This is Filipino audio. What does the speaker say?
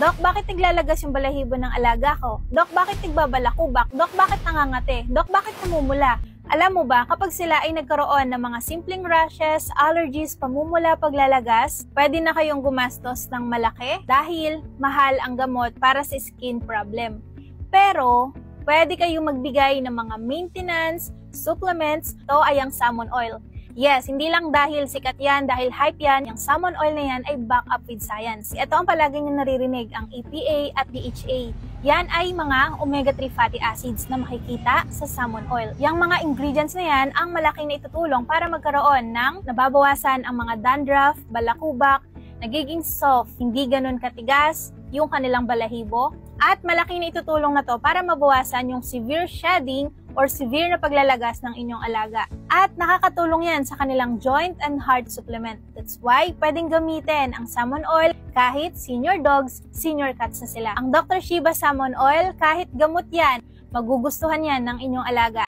Dok, bakit naglalagas yung balahibo ng alaga ko? Dok, bakit nagbabalakubak? Dok, bakit nangangate? Dok, bakit namumula? Alam mo ba, kapag sila ay nagkaroon ng mga simpleng rashes, allergies, pamumula, paglalagas, pwede na kayong gumastos ng malaki dahil mahal ang gamot para sa skin problem. Pero, pwede kayong magbigay ng mga maintenance, supplements, ito ay ang salmon oil. Yes, hindi lang dahil sikat yan, dahil hype yan, yung salmon oil na yan ay back up with science. Ito ang palagi nyo naririnig, ang EPA at DHA. Yan ay mga omega-3 fatty acids na makikita sa salmon oil. Yung mga ingredients na yan ang malaki na itutulong para magkaroon ng nababawasan ang mga dandruff, balakubak, nagiging soft, hindi ganun katigas yung kanilang balahibo. At malaki na itutulong na to para mabawasan yung severe shedding or severe na paglalagas ng inyong alaga. At nakakatulong yan sa kanilang joint and heart supplement. That's why pwedeng gamitin ang salmon oil kahit senior dogs, senior cats na sila. Ang Dr. Shiba Salmon Oil, kahit gamot yan, magugustuhan yan ng inyong alaga.